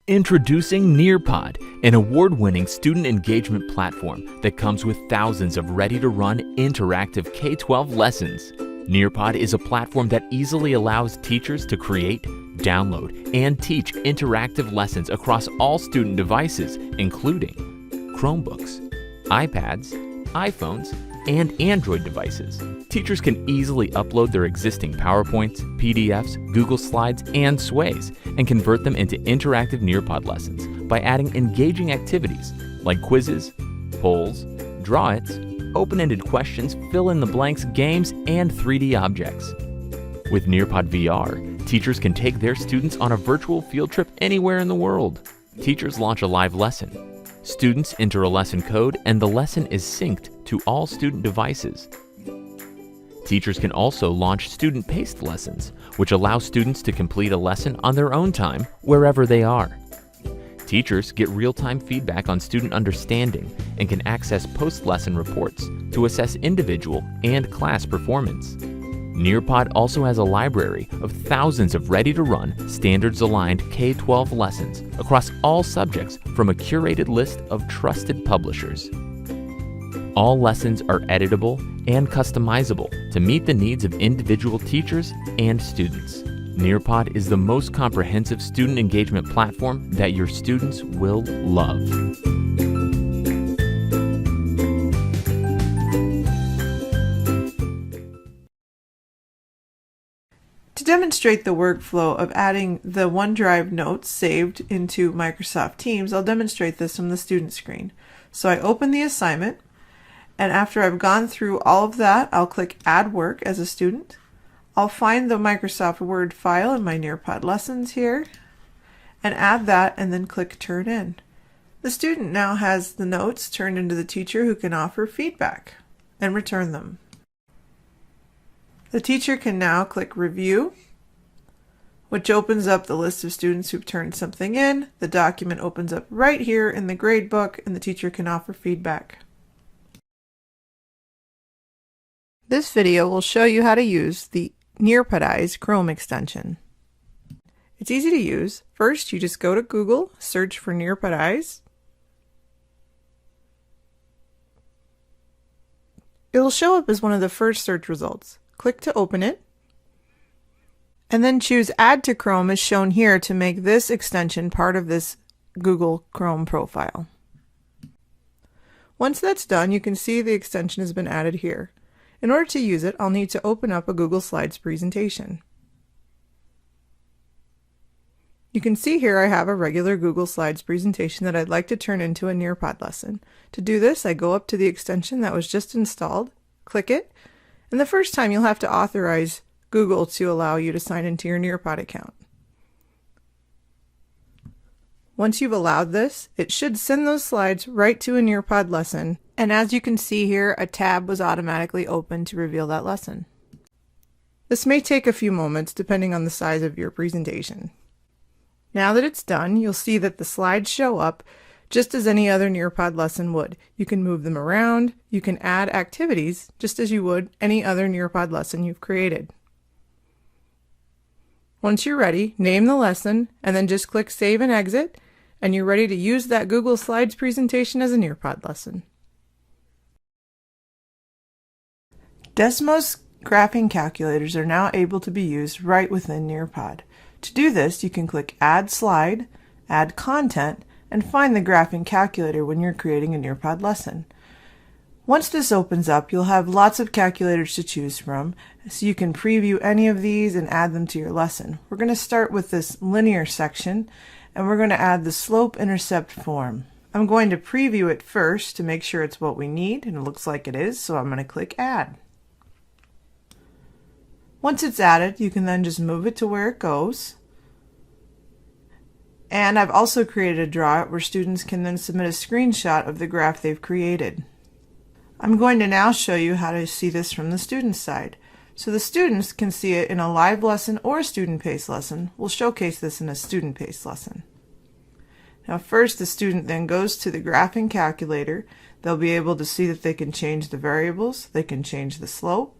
Introducing NEARPOD, an award-winning student engagement platform that comes with thousands of ready-to-run interactive K-12 lessons. NEARPOD is a platform that easily allows teachers to create, download, and teach interactive lessons across all student devices, including Chromebooks, iPads, iPhones, and Android devices. Teachers can easily upload their existing PowerPoints, PDFs, Google Slides, and Sways, and convert them into interactive NEARPOD lessons by adding engaging activities like quizzes, polls, draw-its, open-ended questions, fill-in-the-blanks games, and 3D objects. With NEARPOD VR, teachers can take their students on a virtual field trip anywhere in the world. Teachers launch a live lesson. Students enter a lesson code, and the lesson is synced to all student devices. Teachers can also launch student-paced lessons, which allow students to complete a lesson on their own time, wherever they are. Teachers get real-time feedback on student understanding and can access post-lesson reports to assess individual and class performance. NEARPOD also has a library of thousands of ready-to-run, standards-aligned K-12 lessons across all subjects from a curated list of trusted publishers. All lessons are editable and customizable to meet the needs of individual teachers and students. NEARPOD is the most comprehensive student engagement platform that your students will love. To demonstrate the workflow of adding the OneDrive notes saved into Microsoft Teams, I'll demonstrate this from the student screen. So I open the assignment, and after I've gone through all of that, I'll click Add Work as a student. I'll find the Microsoft Word file in my NEARPOD lessons here, and add that, and then click Turn In. The student now has the notes turned into the teacher, who can offer feedback and return them. The teacher can now click Review, which opens up the list of students who've turned something in. The document opens up right here in the gradebook, and the teacher can offer feedback. This video will show you how to use the NEARPODize Chrome extension. It's easy to use. First, you just go to Google, search for NEARPODize. It'll show up as one of the first search results. Click to open it, and then choose Add to Chrome as shown here to make this extension part of this Google Chrome profile. Once that's done, you can see the extension has been added here. In order to use it, I'll need to open up a Google Slides presentation. You can see here I have a regular Google Slides presentation that I'd like to turn into a NEARPOD lesson. To do this, I go up to the extension that was just installed, click it, and the first time you'll have to authorize Google to allow you to sign into your NEARPOD account. Once you've allowed this, it should send those slides right to a NEARPOD lesson, and as you can see here, a tab was automatically opened to reveal that lesson. This may take a few moments depending on the size of your presentation. Now that it's done, you'll see that the slides show up just as any other NEARPOD lesson would. You can move them around, you can add activities just as you would any other NEARPOD lesson you've created. Once you're ready, name the lesson and then just click Save and Exit, and you're ready to use that Google Slides presentation as a NEARPOD lesson. Desmos graphing calculators are now able to be used right within NEARPOD. To do this, you can click Add Slide, Add Content, and find the graphing calculator when you're creating a NEARPOD lesson. Once this opens up, you'll have lots of calculators to choose from, so you can preview any of these and add them to your lesson. We're going to start with this linear section, and we're going to add the slope-intercept form. I'm going to preview it first to make sure it's what we need, and it looks like it is, so I'm going to click Add. Once it's added, you can then just move it to where it goes. And I've also created a draw-it where students can then submit a screenshot of the graph they've created. I'm going to now show you how to see this from the student side. So the students can see it in a live lesson or a student-paced lesson. We'll showcase this in a student-paced lesson. Now first, the student then goes to the graphing calculator. They'll be able to see that they can change the variables, they can change the slope,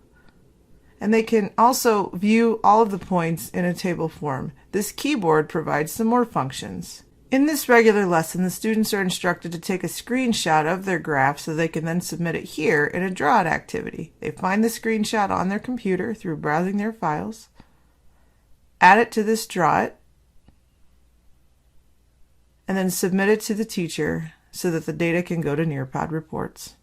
and they can also view all of the points in a table form. This keyboard provides some more functions. In this regular lesson, the students are instructed to take a screenshot of their graph so they can then submit it here in a Draw It activity. They find the screenshot on their computer through browsing their files, add it to this Draw It, and then submit it to the teacher so that the data can go to NEARPOD reports.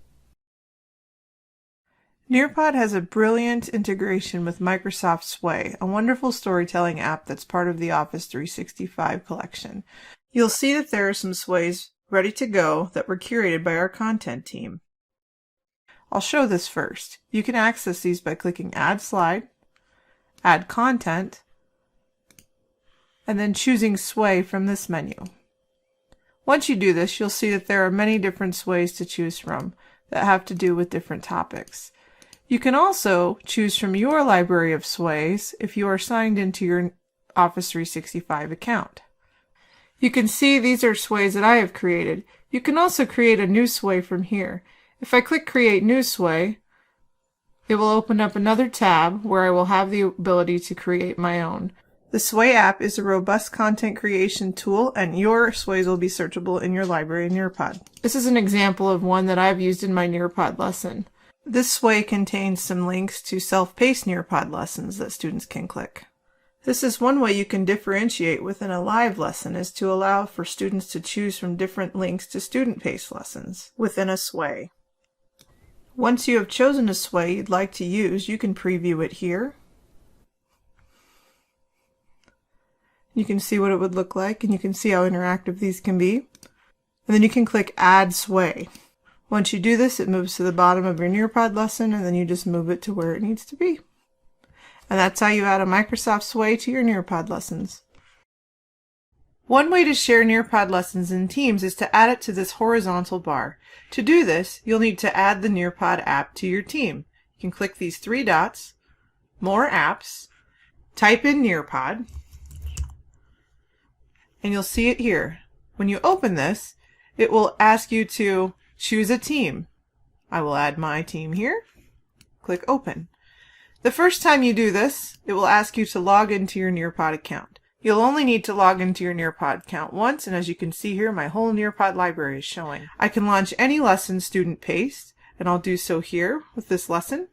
NEARPOD has a brilliant integration with Microsoft Sway, a wonderful storytelling app that's part of the Office 365 collection. You'll see that there are some sways ready to go that were curated by our content team. I'll show this first. You can access these by clicking Add Slide, Add Content, and then choosing Sway from this menu. Once you do this, you'll see that there are many different sways to choose from that have to do with different topics. You can also choose from your library of sways if you are signed into your Office 365 account. You can see these are sways that I have created. You can also create a new sway from here. If I click Create New Sway, it will open up another tab where I will have the ability to create my own. The Sway app is a robust content creation tool, and your sways will be searchable in your library in NEARPOD. This is an example of one that I've used in my NEARPOD lesson. This sway contains some links to self-paced NEARPOD lessons that students can click. This is one way you can differentiate within a live lesson, is to allow for students to choose from different links to student-paced lessons within a sway. Once you have chosen a sway you'd like to use, you can preview it here. You can see what it would look like, and you can see how interactive these can be. And then you can click Add Sway. Once you do this, it moves to the bottom of your NEARPOD lesson, and then you just move it to where it needs to be. And that's how you add a Microsoft Sway to your NEARPOD lessons. One way to share NEARPOD lessons in Teams is to add it to this horizontal bar. To do this, you'll need to add the NEARPOD app to your team. You can click these three dots, More Apps, type in NEARPOD, and you'll see it here. When you open this, it will ask you to choose a team. I will add my team here. Click Open. The first time you do this, it will ask you to log into your NEARPOD account. You'll only need to log into your NEARPOD account once, and as you can see here, my whole NEARPOD library is showing. I can launch any lesson student-paced, and I'll do so here with this lesson.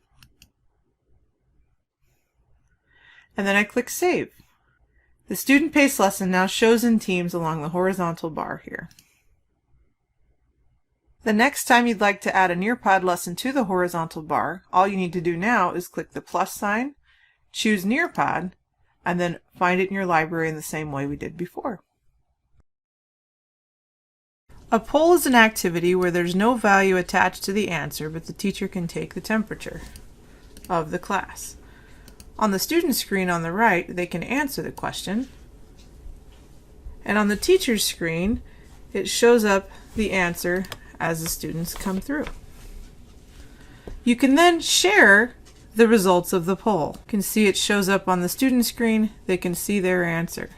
And then I click Save. The student-paced lesson now shows in Teams along the horizontal bar here. The next time you'd like to add a NEARPOD lesson to the horizontal bar, all you need to do now is click the plus sign, choose NEARPOD, and then find it in your library in the same way we did before. A poll is an activity where there's no value attached to the answer, but the teacher can take the temperature of the class. On the student screen on the right, they can answer the question, and on the teacher's screen, it shows up the answer as the students come through. You can then share the results of the poll. You can see it shows up on the student screen. They can see their answer.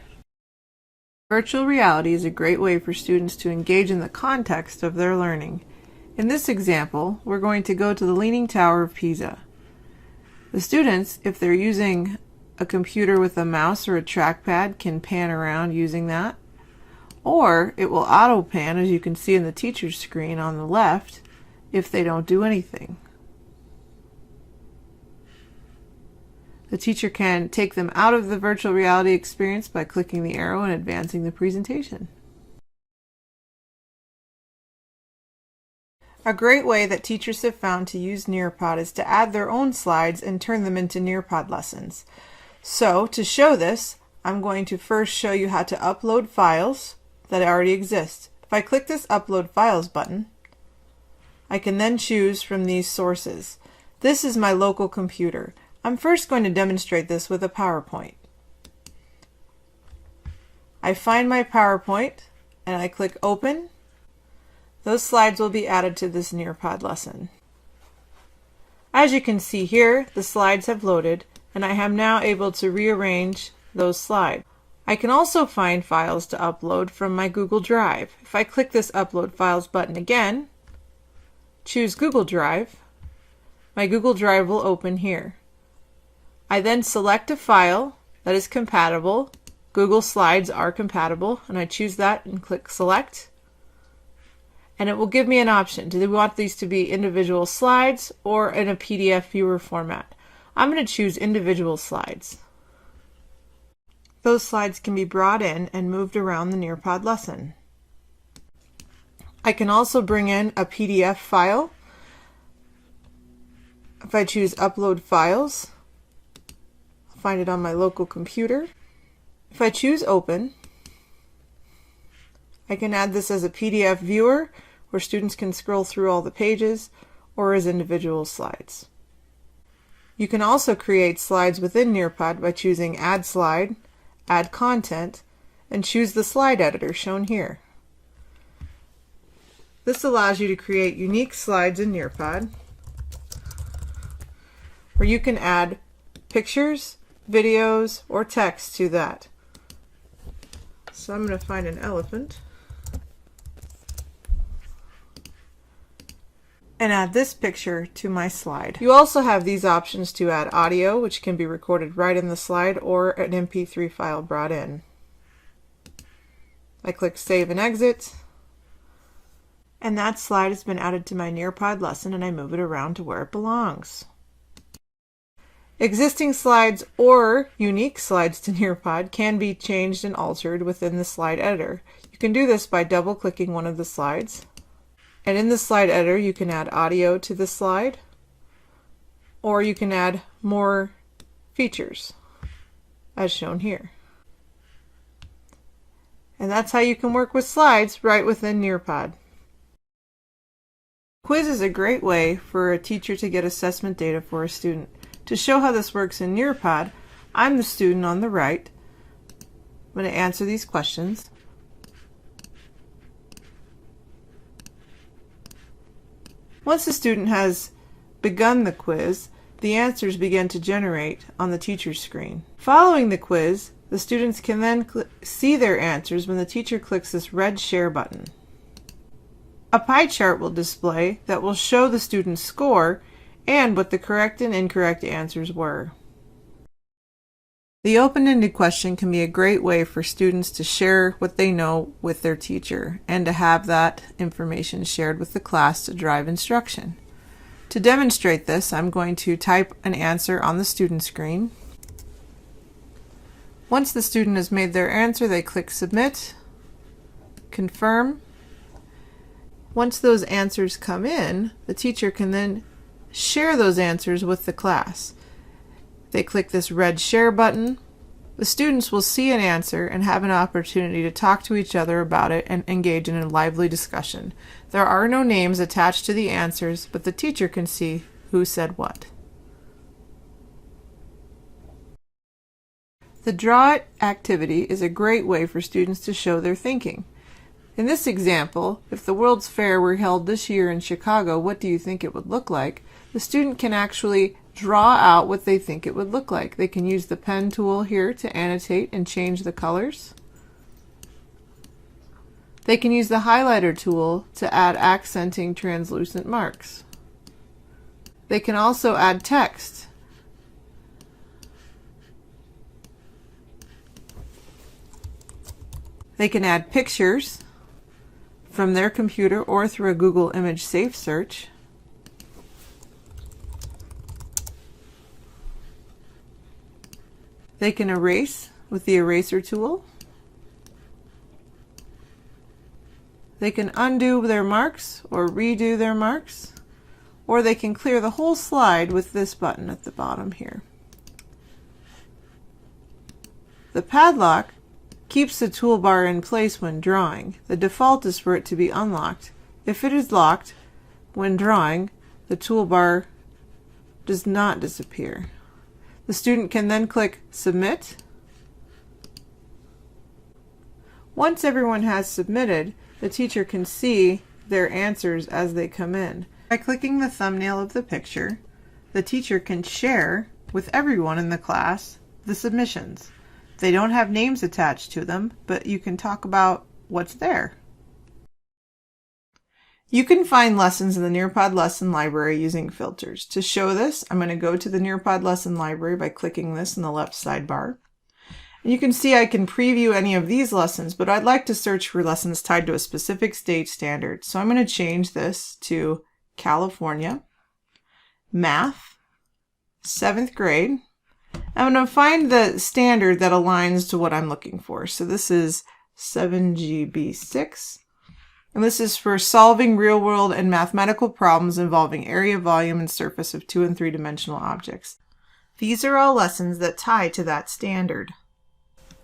Virtual reality is a great way for students to engage in the context of their learning. In this example, we're going to go to the Leaning Tower of Pisa. The students, if they're using a computer with a mouse or a trackpad, can pan around using that. Or it will auto pan, as you can see in the teacher's screen on the left, if they don't do anything. The teacher can take them out of the virtual reality experience by clicking the arrow and advancing the presentation. A great way that teachers have found to use NEARPOD is to add their own slides and turn them into NEARPOD lessons. So to show this, I'm going to first show you how to upload files that already exist. If I click this Upload Files button, I can then choose from these sources. This is my local computer. I'm first going to demonstrate this with a PowerPoint. I find my PowerPoint and I click Open. Those slides will be added to this NEARPOD lesson. As you can see here, the slides have loaded, and I am now able to rearrange those slides. I can also find files to upload from my Google Drive. If I click this Upload Files button again, choose Google Drive, my Google Drive will open here. I then select a file that is compatible Google Slides are compatible, and I choose that and click Select. And it will give me an option. Do they want these to be individual slides or in a PDF viewer format? I'm going to choose individual slides. Those slides can be brought in and moved around the NEARPOD lesson. I can also bring in a PDF file. If I choose Upload Files, I'll find it on my local computer. If I choose Open, I can add this as a PDF viewer where students can scroll through all the pages, or as individual slides. You can also create slides within NEARPOD by choosing Add Slide, Add Content, and choose the slide editor shown here. This allows you to create unique slides in NEARPOD where you can add pictures, videos, or text to that. So I'm going to find an elephant and add this picture to my slide. You also have these options to add audio, which can be recorded right in the slide, or an MP3 file brought in. I click Save and Exit, and that slide has been added to my NEARPOD lesson, and I move it around to where it belongs. Existing slides or unique slides to NEARPOD can be changed and altered within the slide editor. You can do this by double-clicking one of the slides. And in the slide editor, you can add audio to the slide, or you can add more features, as shown here. And that's how you can work with slides right within NEARPOD. Quiz is a great way for a teacher to get assessment data for a student. To show how this works in NEARPOD, I'm the student on the right. I'm going to answer these questions. Once the student has begun the quiz, the answers begin to generate on the teacher's screen. Following the quiz, the students can then see their answers when the teacher clicks this red share button. A pie chart will display that will show the student's score and what the correct and incorrect answers were. The open-ended question can be a great way for students to share what they know with their teacher and to have that information shared with the class to drive instruction. To demonstrate this, I'm going to type an answer on the student screen. Once the student has made their answer, they click Submit, Confirm. Once those answers come in, the teacher can then share those answers with the class. They click this red share button. The students will see an answer and have an opportunity to talk to each other about it and engage in a lively discussion. There are no names attached to the answers, but the teacher can see who said what. The draw it activity is a great way for students to show their thinking. In this example, if the World's Fair were held this year in Chicago, what do you think it would look like? The student can actually draw out what they think it would look like. They can use the pen tool here to annotate and change the colors. They can use the highlighter tool to add accenting translucent marks. They can also add text. They can add pictures from their computer or through a Google image safe search. They can erase with the eraser tool. They can undo their marks or redo their marks, or they can clear the whole slide with this button at the bottom here. The padlock keeps the toolbar in place when drawing. The default is for it to be unlocked. If it is locked when drawing, the toolbar does not disappear. The student can then click Submit. Once everyone has submitted, the teacher can see their answers as they come in. By clicking the thumbnail of the picture, the teacher can share with everyone in the class the submissions. They don't have names attached to them, but you can talk about what's there. You can find lessons in the NEARPOD Lesson Library using filters. To show this, I'm going to go to the NEARPOD Lesson Library by clicking this in the left sidebar. And you can see I can preview any of these lessons, but I'd like to search for lessons tied to a specific state standard. So I'm going to change this to California, Math, 7th grade. I'm going to find the standard that aligns to what I'm looking for. So this is 7GB6. And this is for solving real-world and mathematical problems involving area, volume, and surface of 2- and 3-dimensional objects. These are all lessons that tie to that standard.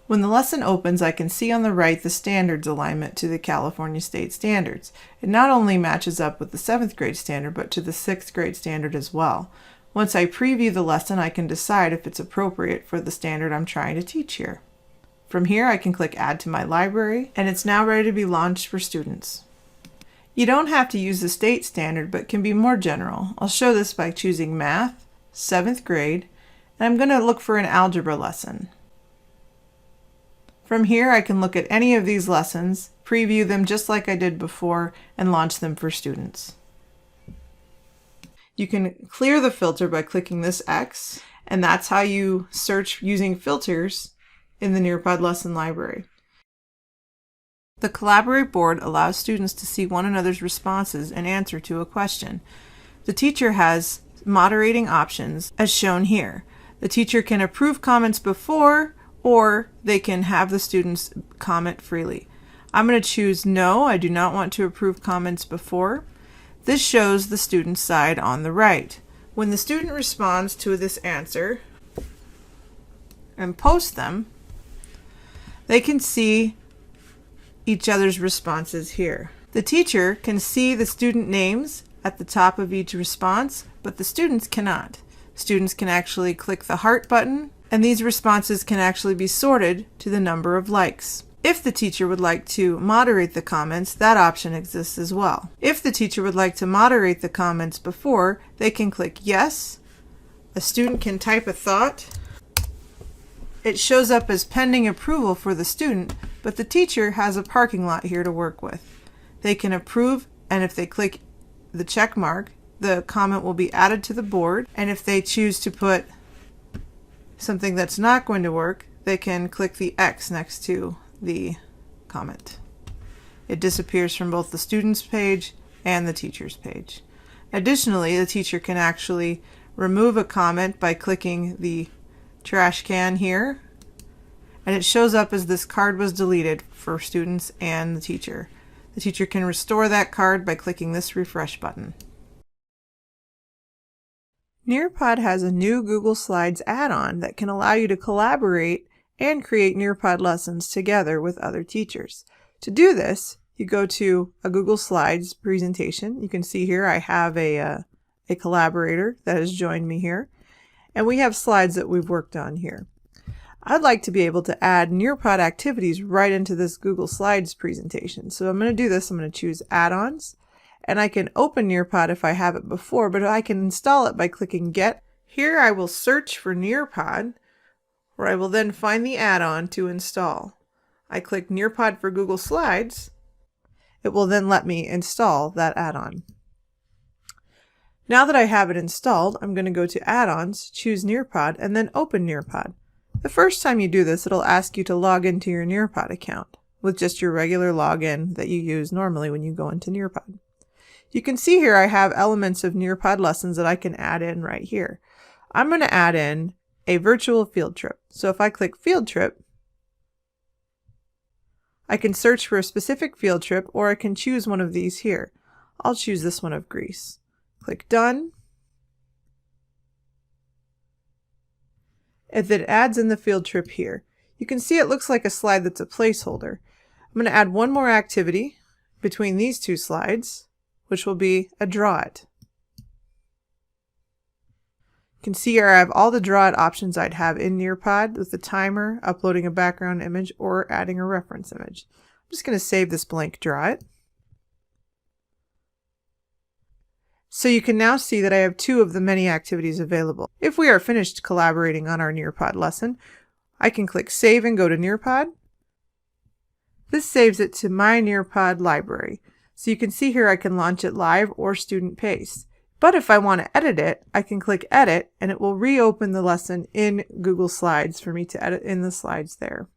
When the lesson opens, I can see on the right the standards alignment to the California State Standards. It not only matches up with the 7th grade standard, but to the 6th grade standard as well. Once I preview the lesson, I can decide if it's appropriate for the standard I'm trying to teach here. From here, I can click Add to my library, and it's now ready to be launched for students. You don't have to use the state standard, but can be more general. I'll show this by choosing Math, 7th grade, and I'm going to look for an algebra lesson. From here, I can look at any of these lessons, preview them just like I did before, and launch them for students. You can clear the filter by clicking this X, and that's how you search using filters in the NEARPOD lesson library. The Collaborate board allows students to see one another's responses and answer to a question. The teacher has moderating options as shown here. The teacher can approve comments before, or they can have the students comment freely. I'm going to choose no, I do not want to approve comments before. This shows the student's side on the right. When the student responds to this answer and posts them, they can see each other's responses here. The teacher can see the student names at the top of each response, but the students cannot. Students can actually click the heart button, and these responses can actually be sorted to the number of likes. If the teacher would like to moderate the comments, that option exists as well. If the teacher would like to moderate the comments before, they can click yes. A student can type a thought. It shows up as pending approval for the student, but the teacher has a parking lot here to work with. They can approve, and if they click the check mark, the comment will be added to the board, and if they choose to put something that's not going to work, they can click the X next to the comment. It disappears from both the student's page and the teacher's page. Additionally, the teacher can actually remove a comment by clicking the trash can here, and it shows up as this card was deleted for students and the teacher. The teacher can restore that card by clicking this refresh button. NEARPOD has a new Google Slides add-on that can allow you to collaborate and create NEARPOD lessons together with other teachers. To do this, you go to a Google Slides presentation. You can see here I have a collaborator that has joined me here, and we have slides that we've worked on here. I'd like to be able to add NEARPOD activities right into this Google Slides presentation. So I'm going to do this. I'm going to choose Add-ons. And I can open NEARPOD if I have it before, but I can install it by clicking Get. Here I will search for NEARPOD, where I will then find the add-on to install. I click NEARPOD for Google Slides. It will then let me install that add-on. Now that I have it installed, I'm going to go to Add-ons, choose NEARPOD, and then open NEARPOD. The first time you do this, it'll ask you to log into your NEARPOD account with just your regular login that you use normally when you go into NEARPOD. You can see here I have elements of NEARPOD lessons that I can add in right here. I'm going to add in a virtual field trip. So if I click field trip, I can search for a specific field trip, or I can choose one of these here. I'll choose this one of Greece. Click done. And then it adds in the field trip here. You can see it looks like a slide that's a placeholder. I'm going to add one more activity between these two slides, which will be a Draw It. You can see here I have all the Draw It options I'd have in NEARPOD with the timer, uploading a background image, or adding a reference image. I'm just going to save this blank Draw It. So you can now see that I have two of the many activities available. If we are finished collaborating on our NEARPOD lesson, I can click Save and go to NEARPOD. This saves it to my NEARPOD library. So you can see here I can launch it live or student paced. But if I want to edit it, I can click Edit, and it will reopen the lesson in Google Slides for me to edit in the slides there.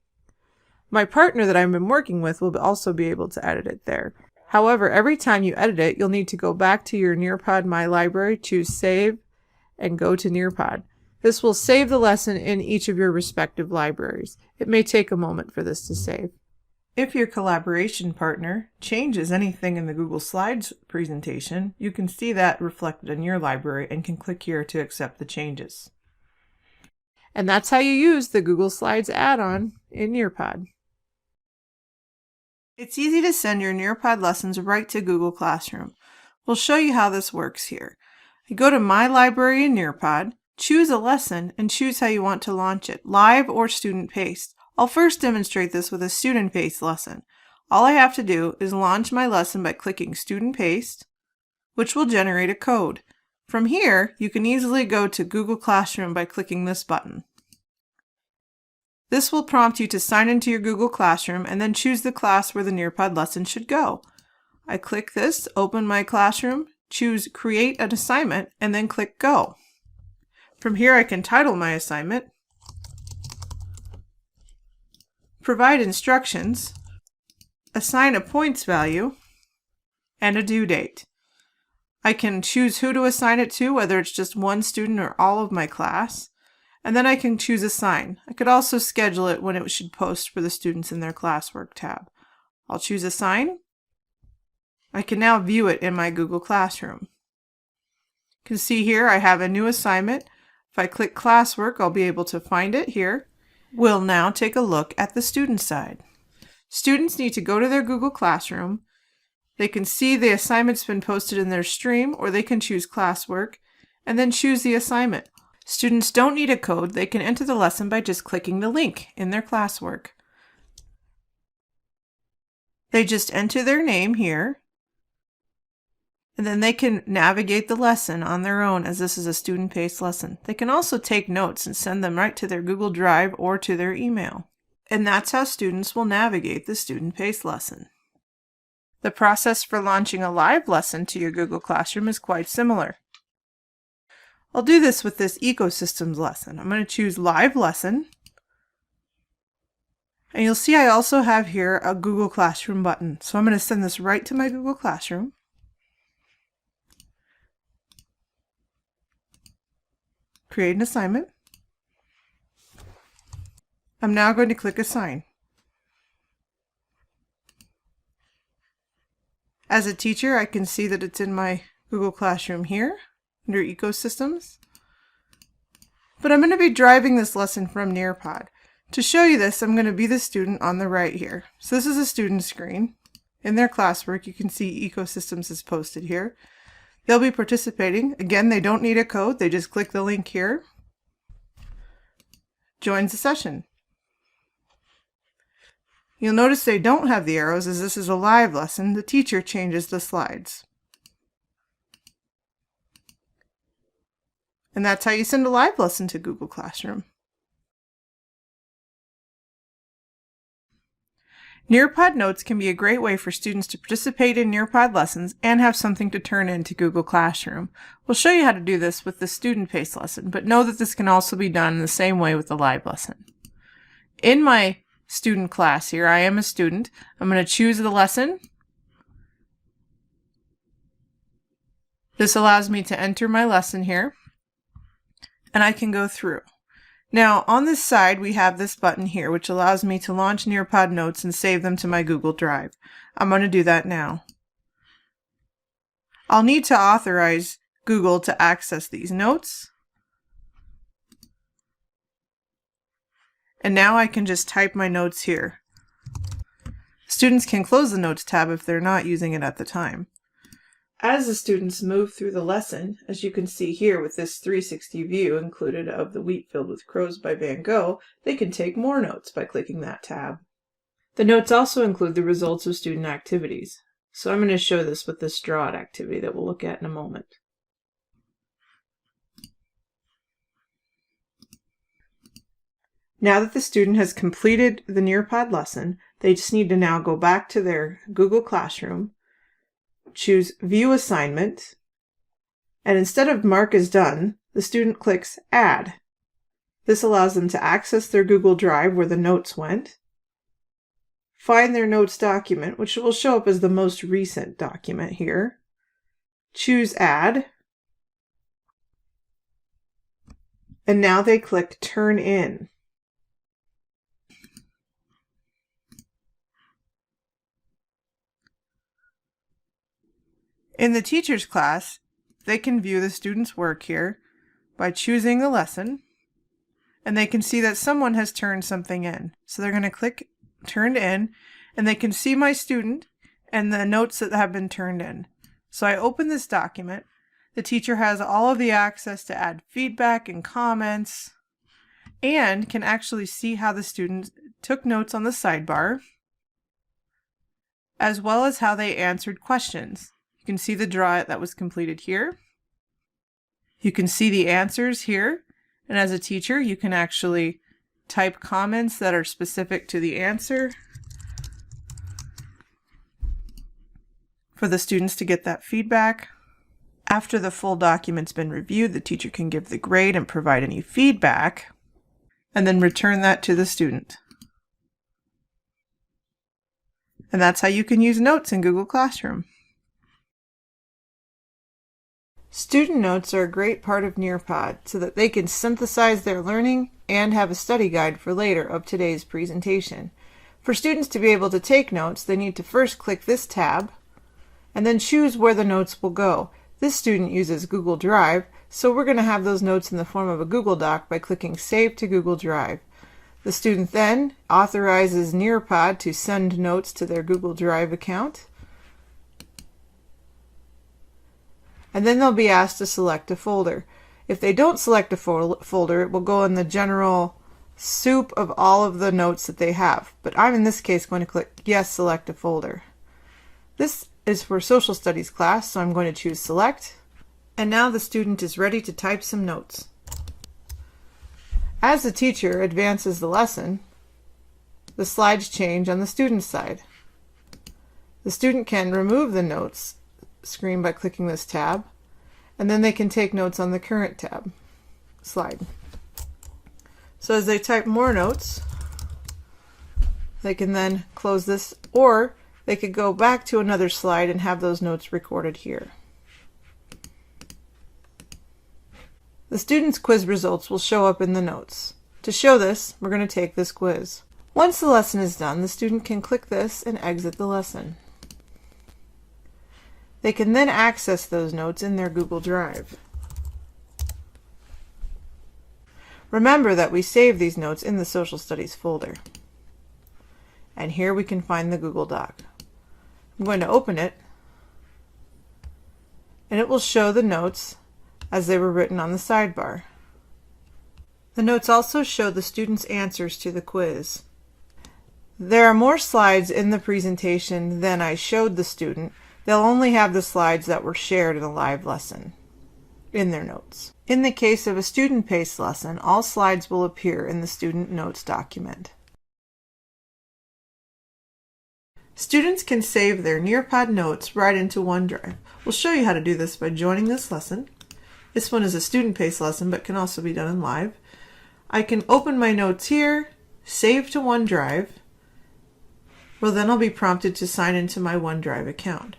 My partner that I've been working with will also be able to edit it there. However, every time you edit it, you'll need to go back to your NEARPOD My Library, choose Save, and go to NEARPOD. This will save the lesson in each of your respective libraries. It may take a moment for this to save. If your collaboration partner changes anything in the Google Slides presentation, you can see that reflected in your library and can click here to accept the changes. And that's how you use the Google Slides add-on in NEARPOD. It's easy to send your NEARPOD lessons right to Google Classroom. We'll show you how this works here. You go to My Library in NEARPOD, choose a lesson, and choose how you want to launch it, live or student paced. I'll first demonstrate this with a student paced lesson. All I have to do is launch my lesson by clicking Student Paced, which will generate a code. From here, you can easily go to Google Classroom by clicking this button. This will prompt you to sign into your Google Classroom and then choose the class where the NEARPOD lesson should go. I click this, open my classroom, choose Create an Assignment, and then click Go. From here I can title my assignment, provide instructions, assign a points value, and a due date. I can choose who to assign it to, whether it's just one student or all of my class. And then I can choose Assign. I could also schedule it when it should post for the students in their classwork tab. I'll choose Assign. I can now view it in my Google Classroom. You can see here I have a new assignment. If I click Classwork, I'll be able to find it here. We'll now take a look at the student side. Students need to go to their Google Classroom. They can see the assignment's been posted in their stream, or they can choose Classwork, and then choose the assignment. Students don't need a code. They can enter the lesson by just clicking the link in their classwork. They just enter their name here, and then they can navigate the lesson on their own, as this is a student-paced lesson. They can also take notes and send them right to their Google Drive or to their email. And that's how students will navigate the student-paced lesson. The process for launching a live lesson to your Google Classroom is quite similar. I'll do this with this ecosystems lesson. I'm going to choose Live Lesson. And you'll see I also have here a Google Classroom button. So I'm going to send this right to my Google Classroom. Create an assignment. I'm now going to click Assign. As a teacher, I can see that it's in my Google Classroom here, under Ecosystems. But I'm going to be driving this lesson from NEARPOD. To show you this, I'm going to be the student on the right here. So this is a student screen. In their classwork, you can see Ecosystems is posted here. They'll be participating. Again, they don't need a code. They just click the link here. Joins the session. You'll notice they don't have the arrows, as this is a live lesson. The teacher changes the slides. And that's how you send a live lesson to Google Classroom. NEARPOD Notes can be a great way for students to participate in NEARPOD lessons and have something to turn into Google Classroom. We'll show you how to do this with the student-paced lesson, but know that this can also be done in the same way with the live lesson. In my student class here, I am a student. I'm going to choose the lesson. This allows me to enter my lesson here, and I can go through. Now, on this side, we have this button here, which allows me to launch NEARPOD Notes and save them to my Google Drive. I'm going to do that now. I'll need to authorize Google to access these notes. And now I can just type my notes here. Students can close the Notes tab if they're not using it at the time. As the students move through the lesson, as you can see here with this 360 view included of The Wheat Field with Crows by Van Gogh, they can take more notes by clicking that tab. The notes also include the results of student activities. So I'm going to show this with this draw it activity that we'll look at in a moment. Now that the student has completed the NEARPOD lesson, they just need to now go back to their Google Classroom, choose View Assignment, And instead of mark as done, the student clicks Add. This allows them to access their Google Drive where the notes went, find their notes document, which will show up as the most recent document here, choose Add, and now they click Turn In. In the teacher's class, they can view the student's work here by choosing the lesson, and they can see that someone has turned something in. So they're going to click Turned In, and they can see my student and the notes that have been turned in. So I open this document. The teacher has all of the access to add feedback and comments, and can actually see how the student took notes on the sidebar, as well as how they answered questions. You can see the draw that was completed here. You can see the answers here, and as a teacher, you can actually type comments that are specific to the answer for the students to get that feedback. After the full document's been reviewed, the teacher can give the grade and provide any feedback, and then return that to the student. And that's how you can use notes in Google Classroom. Student notes are a great part of NEARPOD so that they can synthesize their learning and have a study guide for later of today's presentation. For students to be able to take notes, they need to first click this tab and then choose where the notes will go. This student uses Google Drive, so we're going to have those notes in the form of a Google Doc by clicking Save to Google Drive. The student then authorizes NEARPOD to send notes to their Google Drive account, and then they'll be asked to select a folder. If they don't select a folder, it will go in the general soup of all of the notes that they have. But I'm in this case going to click Yes, select a folder. This is for social studies class, so I'm going to choose Select. And now the student is ready to type some notes. As the teacher advances the lesson, the slides change on the student's side. The student can remove the notes screen by clicking this tab, and then they can take notes on the current slide. So as they type more notes, they can then close this, or they could go back to another slide and have those notes recorded here. The student's quiz results will show up in the notes. To show this, we're going to take this quiz. Once the lesson is done, the student can click this and exit the lesson. They can then access those notes in their Google Drive. Remember that we save these notes in the Social Studies folder. And here we can find the Google Doc. I'm going to open it, and it will show the notes as they were written on the sidebar. The notes also show the students' answers to the quiz. There are more slides in the presentation than I showed the student. They'll only have the slides that were shared in a live lesson in their notes. In the case of a student-paced lesson, all slides will appear in the student notes document. Students can save their NEARPOD notes right into OneDrive. We'll show you how to do this by joining this lesson. This one is a student-paced lesson but can also be done in live. I can open my notes here, save to OneDrive. Well, then I'll be prompted to sign into my OneDrive account.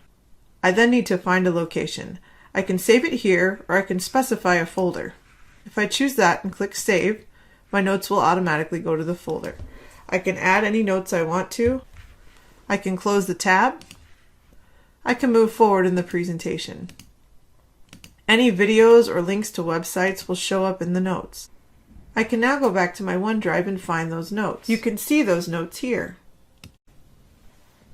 I then need to find a location. I can save it here, or I can specify a folder. If I choose that and click Save, my notes will automatically go to the folder. I can add any notes I want to. I can close the tab. I can move forward in the presentation. Any videos or links to websites will show up in the notes. I can now go back to my OneDrive and find those notes. You can see those notes here.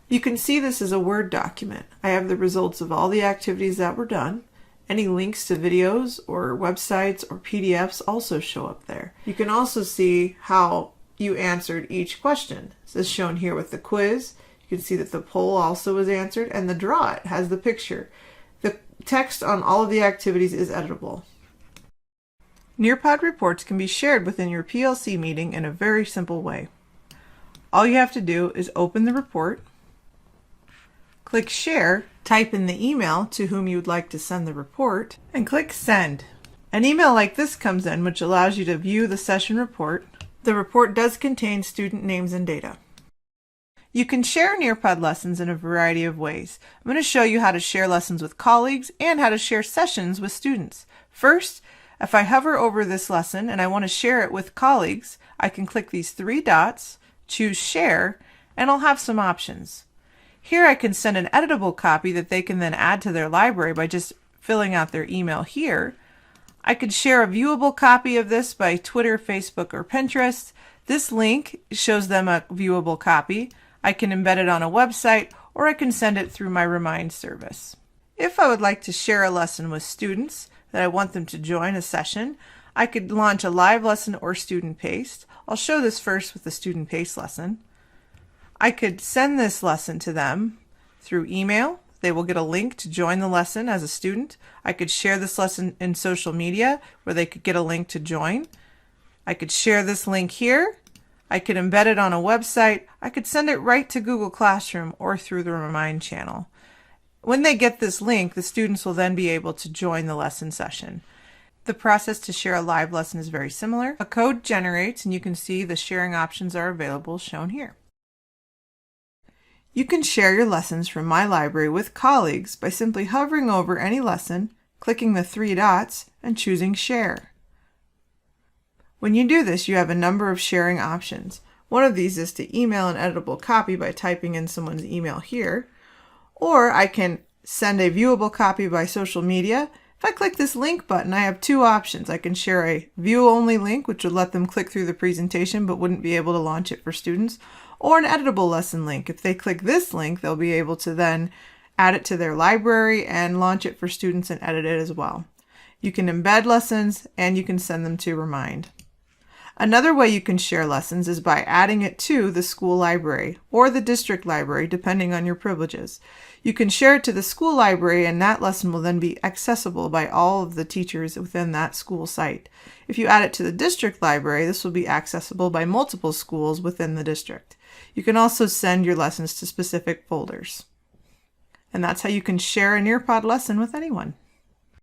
You can see this as a Word document. I have the results of all the activities that were done. Any links to videos or websites or PDFs also show up there. You can also see how you answered each question. This is shown here with the quiz. You can see that the poll also was answered, and the draw it has the picture. The text on all of the activities is editable. NEARPOD reports can be shared within your PLC meeting in a very simple way. All you have to do is open the report, click Share Type in the email to whom you would like to send the report, and click Send. An email like this comes in, which allows you to view the session report. The report does contain student names and data. You can share NEARPOD lessons in a variety of ways. I'm going to show you how to share lessons with colleagues and how to share sessions with students. First, if I hover over this lesson and I want to share it with colleagues, I can click these three dots, choose Share, and I'll have some options. Here I can send an editable copy that they can then add to their library by just filling out their email here. I could share a viewable copy of this by Twitter, Facebook, or Pinterest. This link shows them a viewable copy. I can embed it on a website, or I can send it through my Remind service. If I would like to share a lesson with students that I want them to join a session, I could launch a live lesson or student paste. I'll show this first with the student paste lesson. I could send this lesson to them through email. They will get a link to join the lesson as a student. I could share this lesson in social media where they could get a link to join. I could share this link here. I could embed it on a website. I could send it right to Google Classroom or through the Remind channel. When they get this link, the students will then be able to join the lesson session. The process to share a live lesson is very similar. A code generates, and you can see the sharing options are available shown here. You can share your lessons from My Library with colleagues by simply hovering over any lesson, clicking the three dots, and choosing Share. When you do this, you have a number of sharing options. One of these is to email an editable copy by typing in someone's email here, or I can send a viewable copy by social media. If I click this link button, I have two options. I can share a view-only link, which would let them click through the presentation but wouldn't be able to launch it for students, or an editable lesson link. If they click this link, they'll be able to then add it to their library and launch it for students and edit it as well. You can embed lessons and you can send them to Remind. Another way you can share lessons is by adding it to the school library or the district library, depending on your privileges. You can share it to the school library, and that lesson will then be accessible by all of the teachers within that school site. If you add it to the district library, this will be accessible by multiple schools within the district. You can also send your lessons to specific folders. And that's how you can share a NEARPOD lesson with anyone.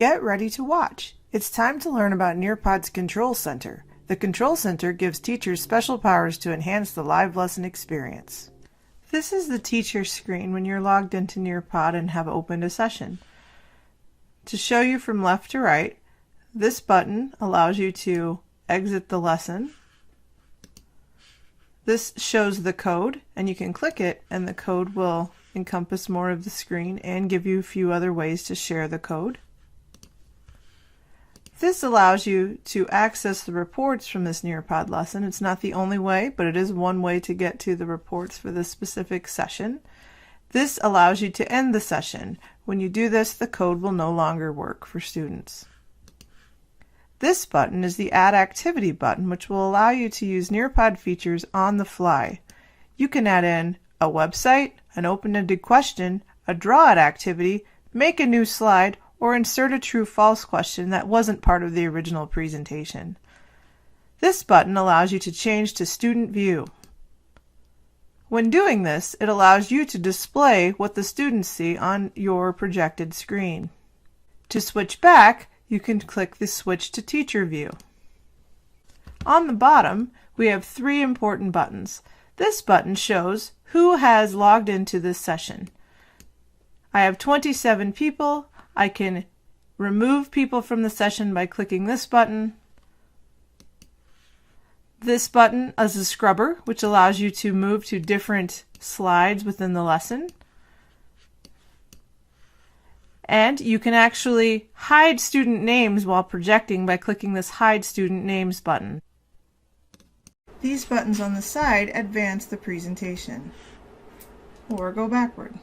Get ready to watch. It's time to learn about NEARPOD's Control Center. The Control Center gives teachers special powers to enhance the live lesson experience. This is the teacher screen when you're logged into NEARPOD and have opened a session. To show you from left to right, this button allows you to exit the lesson. This shows the code, and you can click it and the code will encompass more of the screen and give you a few other ways to share the code. This allows you to access the reports from this NEARPOD lesson. It's not the only way, but it is one way to get to the reports for this specific session. This allows you to end the session. When you do this, the code will no longer work for students. This button is the Add Activity button, which will allow you to use NEARPOD features on the fly. You can add in a website, an open-ended question, a draw-out activity, make a new slide, or insert a true-false question that wasn't part of the original presentation. This button allows you to change to Student View. When doing this, it allows you to display what the students see on your projected screen. To switch back, you can click the Switch to Teacher View. On the bottom, we have three important buttons. This button shows who has logged into this session. I have 27 people. I can remove people from the session by clicking this button. This button is a scrubber, which allows you to move to different slides within the lesson. And you can actually hide student names while projecting by clicking this Hide Student Names button. These buttons on the side advance the presentation, or go backward.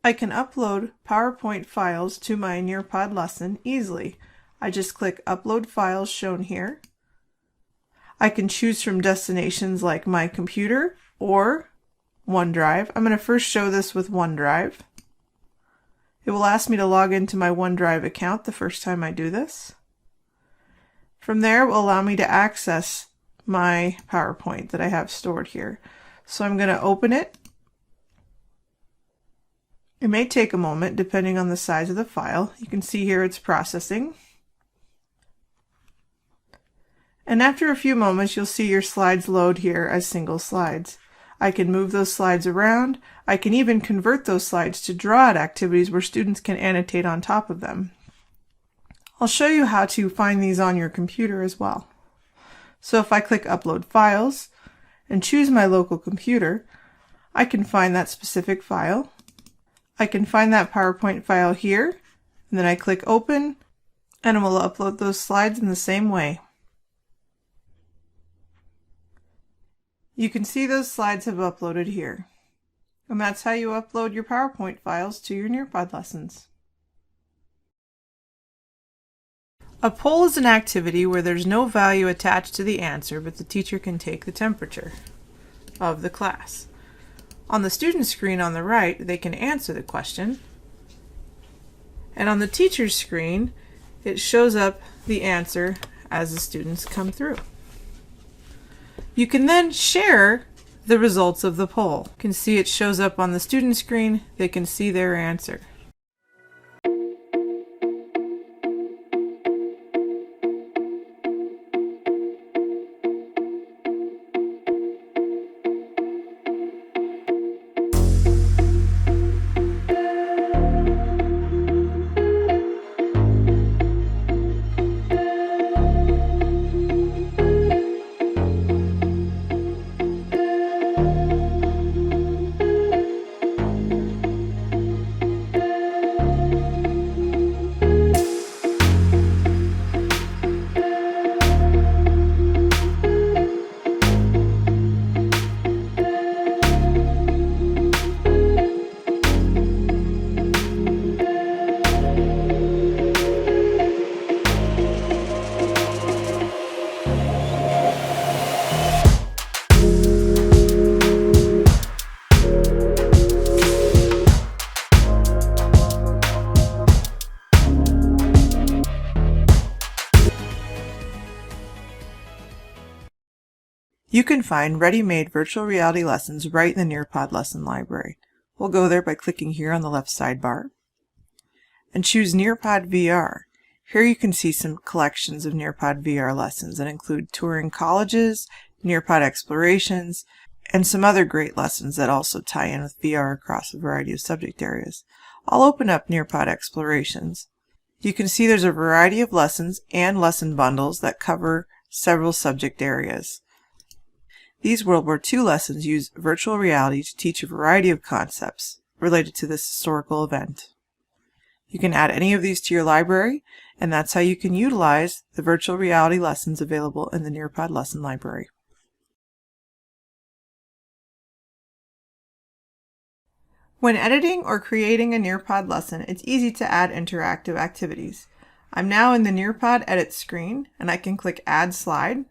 I can upload PowerPoint files to my NEARPOD lesson easily. I just click Upload Files shown here. I can choose from destinations like my computer or OneDrive. I'm going to first show this with OneDrive. It will ask me to log into my OneDrive account the first time I do this. From there, it will allow me to access my PowerPoint that I have stored here. So I'm going to open it It may take a moment depending on the size of the file. You can see here it's processing. And after a few moments, you'll see your slides load here as single slides. I can move those slides around. I can even convert those slides to draw out activities where students can annotate on top of them. I'll show you how to find these on your computer as well. So if I click Upload Files and choose my local computer, I can find that specific file. I can find that PowerPoint file here, and then I click Open, and it will upload those slides in the same way. You can see those slides have uploaded here. And that's how you upload your PowerPoint files to your NEARPOD lessons. A poll is an activity where there's no value attached to the answer, but the teacher can take the temperature of the class. On the student screen on the right, they can answer the question. And on the teacher's screen, it shows up the answer as the students come through. You can then share the results of the poll. You can see it shows up on the student screen. They can see their answer. You can find ready-made virtual reality lessons right in the NEARPOD lesson library. We'll go there by clicking here on the left sidebar and choose NEARPOD VR. Here you can see some collections of NEARPOD VR lessons that include touring colleges, NEARPOD explorations, and some other great lessons that also tie in with VR across a variety of subject areas. I'll open up NEARPOD explorations. You can see there's a variety of lessons and lesson bundles that cover several subject areas. These World War II lessons use virtual reality to teach a variety of concepts related to this historical event. You can add any of these to your library, and that's how you can utilize the virtual reality lessons available in the NEARPOD lesson library. When editing or creating a NEARPOD lesson, it's easy to add interactive activities. I'm now in the NEARPOD Edit screen, and I can click Add Slide,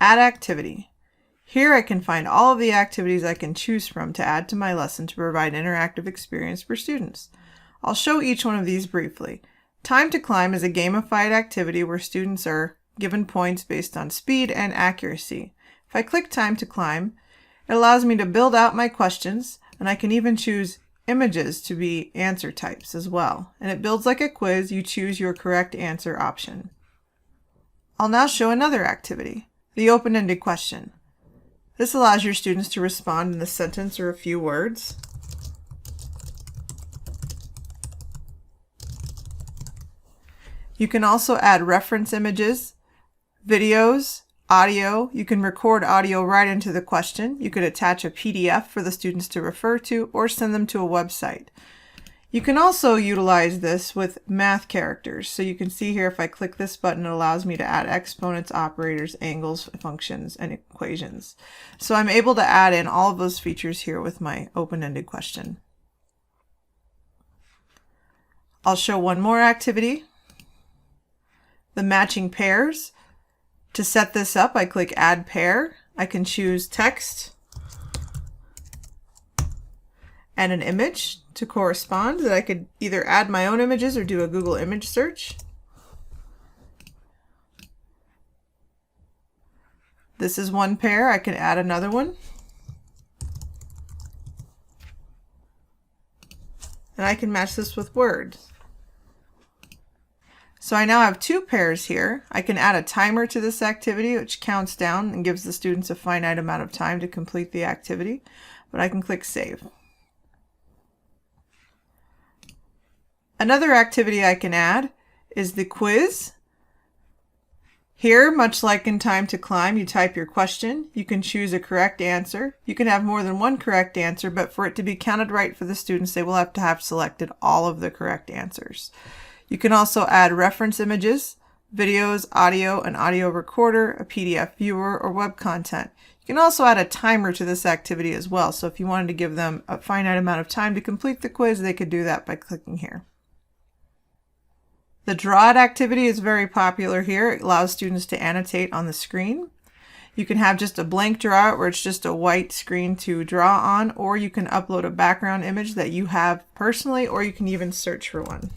Add Activity. Here I can find all of the activities I can choose from to add to my lesson to provide an interactive experience for students. I'll show each one of these briefly. Time to Climb is a gamified activity where students are given points based on speed and accuracy. If I click Time to Climb, it allows me to build out my questions, and I can even choose images to be answer types as well. And it builds like a quiz. You choose your correct answer option. I'll now show another activity, the open-ended question. This allows your students to respond in a sentence or a few words. You can also add reference images, videos, audio. You can record audio right into the question. You could attach a PDF for the students to refer to or send them to a website. You can also utilize this with math characters. So you can see here if I click this button, it allows me to add exponents, operators, angles, functions, and equations. So I'm able to add in all of those features here with my open-ended question. I'll show one more activity, the matching pairs. To set this up, I click Add Pair. I can choose text and an image to correspond that I could either add my own images or do a Google image search. This is one pair. I can add another one. and I can match this with words. So I now have 2 pairs here. I can add a timer to this activity, which counts down and gives the students a finite amount of time to complete the activity, but I can click Save. Another activity I can add is the quiz. Here, much like in Time to Climb, you type your question. You can choose a correct answer. You can have more than one correct answer, but for it to be counted right for the students, they will have to have selected all of the correct answers. You can also add reference images, videos, audio, an audio recorder, a PDF viewer, or web content. You can also add a timer to this activity as well, so if you wanted to give them a finite amount of time to complete the quiz, they could do that by clicking here. The Draw It activity is very popular here. It allows students to annotate on the screen. You can have just a blank Draw It where it's just a white screen to draw on, or you can upload a background image that you have personally, or you can even search for one.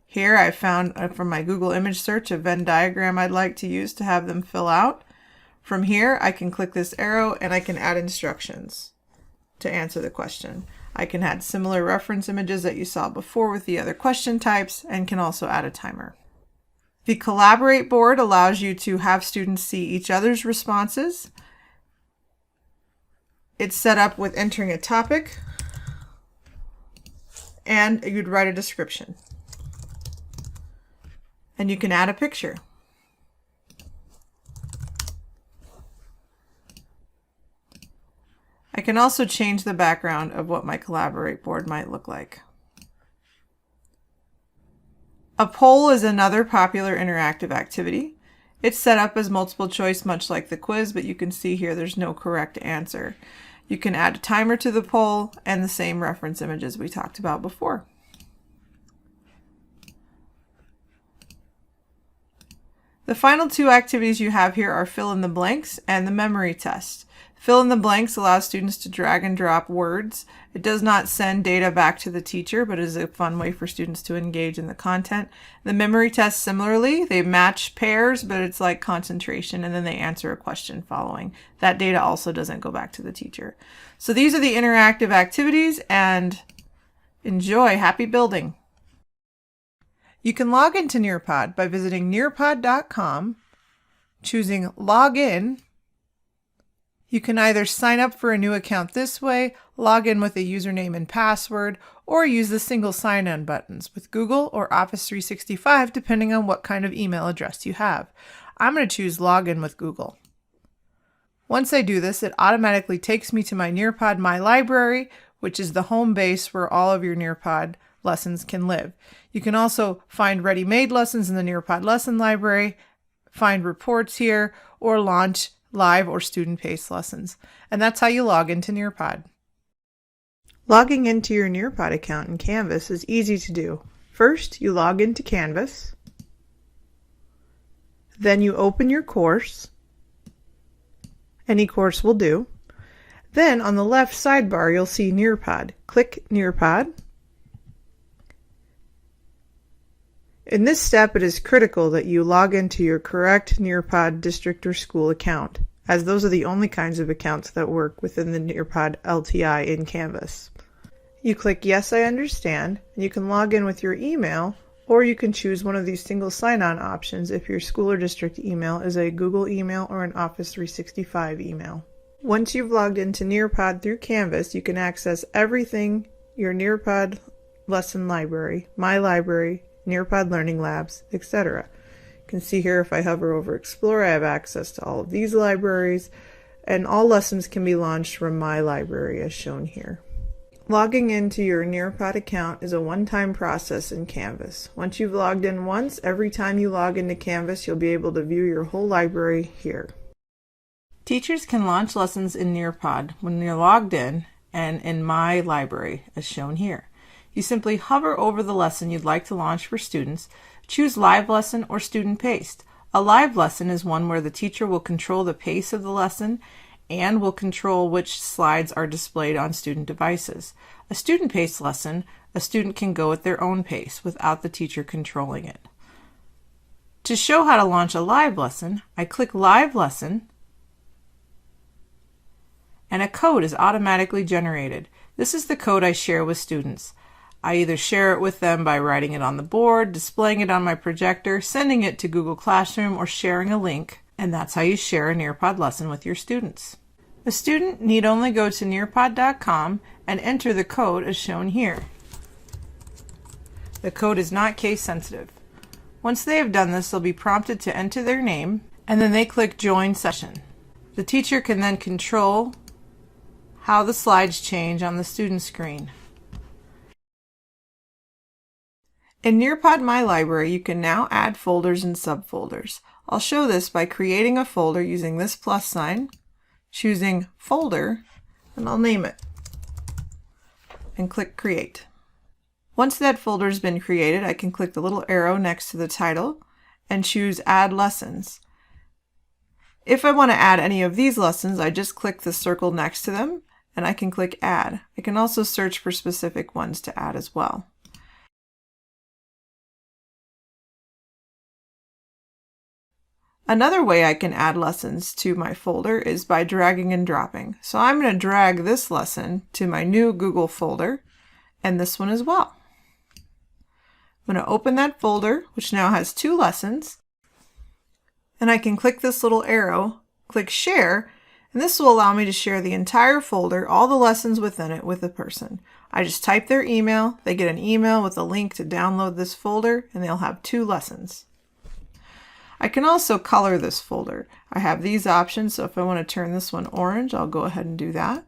Here I found from my Google image search a Venn diagram I'd like to use to have them fill out. From here I can click this arrow and I can add instructions to answer the question. I can add similar reference images that you saw before with the other question types, and can also add a timer. The Collaborate board allows you to have students see each other's responses. It's set up with entering a topic, and you'd write a description. And you can add a picture. I can also change the background of what my Collaborate board might look like. A poll is another popular interactive activity. It's set up as multiple choice, much like the quiz, but you can see here there's no correct answer. You can add a timer to the poll and the same reference images we talked about before. The final 2 activities you have here are fill in the blanks and the memory test. Fill in the blanks allows students to drag and drop words. It does not send data back to the teacher, but is a fun way for students to engage in the content. The memory test, similarly, they match pairs, but it's like concentration, and then they answer a question following. That data also doesn't go back to the teacher. So these are the interactive activities, and enjoy. Happy building. You can log into NEARPOD by visiting nearpod.com, choosing Login. You can either sign up for a new account this way, log in with a username and password, or use the single sign-in buttons with Google or Office 365, depending on what kind of email address you have. I'm going to choose Login with Google. Once I do this, it automatically takes me to my NEARPOD My Library, which is the home base where all of your NEARPOD lessons can live. You can also find ready-made lessons in the NEARPOD Lesson Library, find reports here, or launch live or student-paced lessons. And that's how you log into NEARPOD. Logging into your NEARPOD account in Canvas is easy to do. First, you log into Canvas. Then you open your course. Any course will do. Then on the left sidebar, you'll see NEARPOD. Click NEARPOD. In this step, it is critical that you log into your correct NEARPOD district or school account, as those are the only kinds of accounts that work within the NEARPOD LTI in Canvas. You click Yes, I understand, and you can log in with your email, or you can choose one of these single sign-on options if your school or district email is a Google email or an Office 365 email. Once you've logged into NEARPOD through Canvas, you can access everything your NEARPOD lesson library, My Library, NEARPOD Learning Labs, etc. You can see here if I hover over Explore, I have access to all of these libraries, and all lessons can be launched from My Library as shown here. Logging into your NEARPOD account is a one-time process in Canvas. Once you've logged in once, every time you log into Canvas, you'll be able to view your whole library here. Teachers can launch lessons in NEARPOD when you're logged in and in My Library as shown here. You simply hover over the lesson you'd like to launch for students, choose Live Lesson or Student Paced. A live lesson is one where the teacher will control the pace of the lesson and will control which slides are displayed on student devices. A student-paced lesson, a student can go at their own pace without the teacher controlling it. To show how to launch a live lesson, I click Live Lesson, and a code is automatically generated. This is the code I share with students. I either share it with them by writing it on the board, displaying it on my projector, sending it to Google Classroom, or sharing a link, and that's how you share a NEARPOD lesson with your students. The student need only go to nearpod.com and enter the code as shown here. The code is not case sensitive. Once they have done this, they'll be prompted to enter their name, and then they click Join Session. The teacher can then control how the slides change on the student screen. In NEARPOD My Library, you can now add folders and subfolders. I'll show this by creating a folder using this plus sign, choosing Folder, and I'll name it, and click Create. Once that folder has been created, I can click the little arrow next to the title and choose Add Lessons. If I want to add any of these lessons, I just click the circle next to them and I can click Add. I can also search for specific ones to add as well. Another way I can add lessons to my folder is by dragging and dropping. So I'm going to drag this lesson to my new Google folder and this one as well. I'm going to open that folder, which now has 2 lessons, and I can click this little arrow, click Share, and this will allow me to share the entire folder, all the lessons within it, with the person. I just type their email, they get an email with a link to download this folder, and they'll have 2 lessons. I can also color this folder. I have these options, so if I want to turn this one orange, I'll go ahead and do that.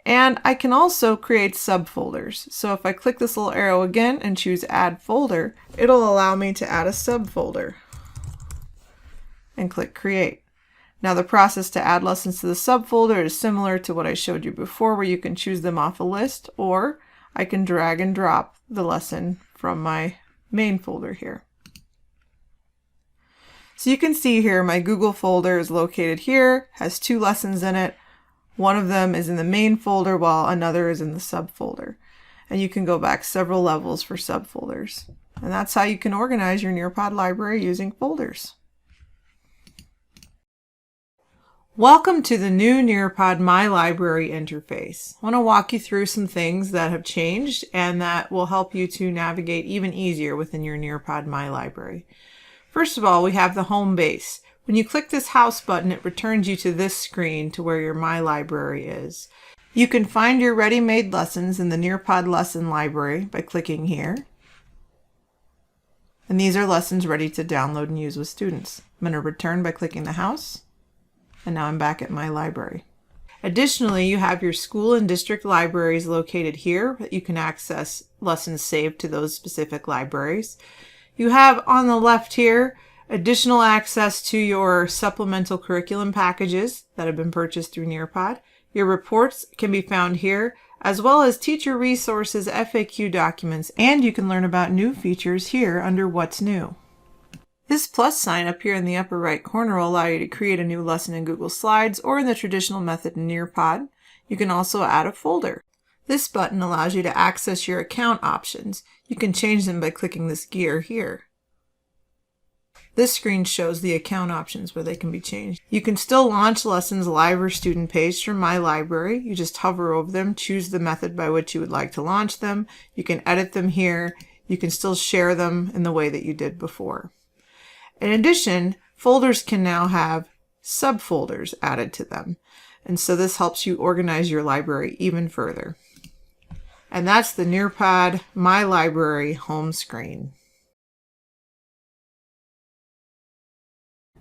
And I can also create subfolders. So if I click this little arrow again and choose Add Folder, it'll allow me to add a subfolder. And click Create. Now the process to add lessons to the subfolder is similar to what I showed you before, where you can choose them off a list, or I can drag and drop the lesson from my main folder here. So you can see here my Google folder is located here, has 2 lessons in it. One of them is in the main folder while another is in the subfolder. And you can go back several levels for subfolders. And that's how you can organize your NEARPOD library using folders. Welcome to the new NEARPOD My Library interface. I want to walk you through some things that have changed and that will help you to navigate even easier within your NEARPOD My Library. First of all, we have the home base. When you click this house button, it returns you to this screen to where your My Library is. You can find your ready-made lessons in the NEARPOD Lesson Library by clicking here. And these are lessons ready to download and use with students. I'm going to return by clicking the house, and now I'm back at My Library. Additionally, you have your school and district libraries located here that you can access lessons saved to those specific libraries. You have on the left here additional access to your supplemental curriculum packages that have been purchased through NEARPOD. Your reports can be found here, as well as teacher resources, FAQ documents, and you can learn about new features here under What's New. This plus sign up here in the upper right corner will allow you to create a new lesson in Google Slides or in the traditional method in NEARPOD. You can also add a folder. This button allows you to access your account options. You can change them by clicking this gear here. This screen shows the account options where they can be changed. You can still launch lessons live or student paged from My Library. You just hover over them, choose the method by which you would like to launch them. You can edit them here. You can still share them in the way that you did before. In addition, folders can now have subfolders added to them. And so this helps you organize your library even further. And that's the NEARPOD My Library home screen.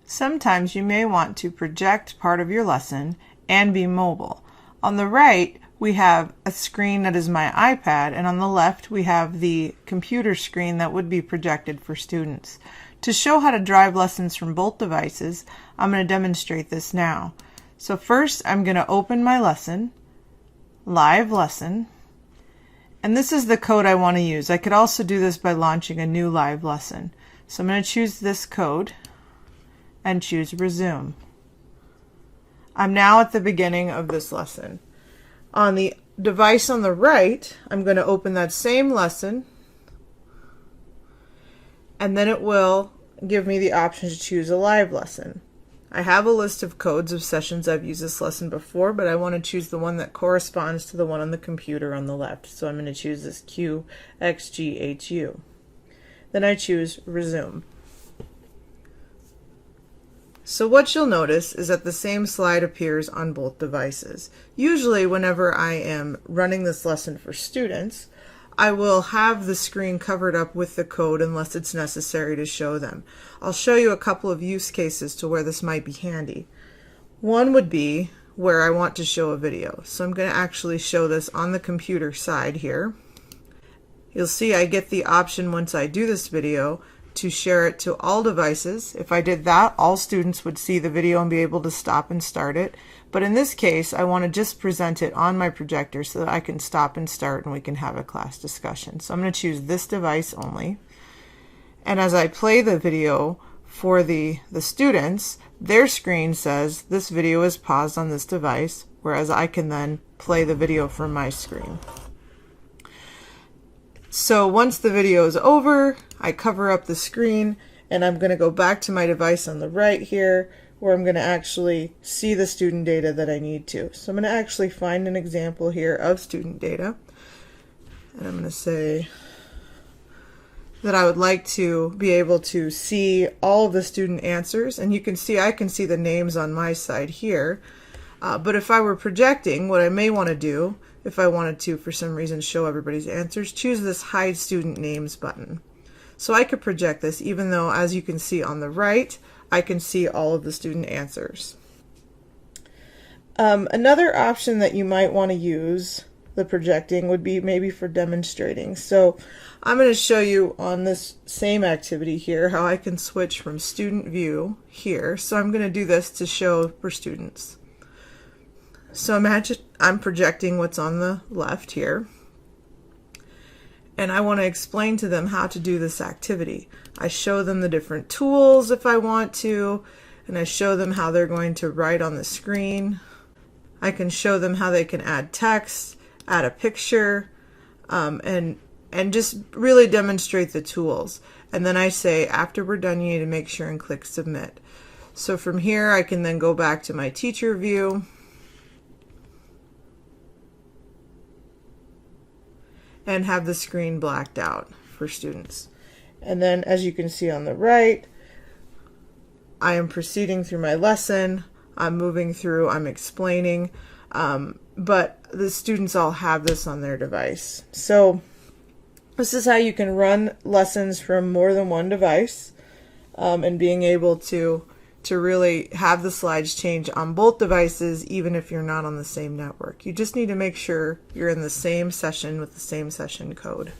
Sometimes you may want to project part of your lesson and be mobile. On the right, we have a screen that is my iPad, and on the left, we have the computer screen that would be projected for students. To show how to drive lessons from both devices, I'm going to demonstrate this now. So first, I'm going to open my lesson, Live Lesson, and this is the code I want to use. I could also do this by launching a new live lesson. So I'm going to choose this code and choose Resume. I'm now at the beginning of this lesson. On the device on the right, I'm going to open that same lesson, and then it will give me the option to choose a live lesson. I have a list of codes of sessions I've used this lesson before, but I want to choose the one that corresponds to the one on the computer on the left. So I'm going to choose this QXGHU. Then I choose Resume. So what you'll notice is that the same slide appears on both devices. Usually whenever I am running this lesson for students, I will have the screen covered up with the code unless it's necessary to show them. I'll show you a couple of use cases to where this might be handy. One would be where I want to show a video. So I'm going to actually show this on the computer side here. You'll see I get the option once I do this video to share it to all devices. If I did that, all students would see the video and be able to stop and start it. But in this case, I want to just present it on my projector so that I can stop and start and we can have a class discussion. So I'm going to choose this device only. And as I play the video for the students, their screen says this video is paused on this device, whereas I can then play the video from my screen. So once the video is over, I cover up the screen and I'm going to go back to my device on the right here where I'm going to actually see the student data that I need to. So I'm going to actually find an example here of student data. And I'm going to say that I would like to be able to see all of the student answers. And you can see I can see the names on my side here. But if I were projecting, what I may want to do, if I wanted to for some reason show everybody's answers, choose this Hide Student Names button. So I could project this even though, as you can see on the right, I can see all of the student answers. Another option that you might want to use the projecting would be maybe for demonstrating. So I'm going to show you on this same activity here how I can switch from student view here. So I'm going to do this to show for students. So imagine I'm projecting what's on the left here, and I want to explain to them how to do this activity. I show them the different tools if I want to, and I show them how they're going to write on the screen. I can show them how they can add text, add a picture, and just really demonstrate the tools. And then I say, after we're done, you need to make sure and click Submit. So from here, I can then go back to my teacher view and have the screen blacked out for students. And then as you can see on the right, I am proceeding through my lesson, I'm moving through, I'm explaining, but the students all have this on their device. So this is how you can run lessons from more than one device, and being able to really have the slides change on both devices even if you're not on the same network. You just need to make sure you're in the same session with the same session code.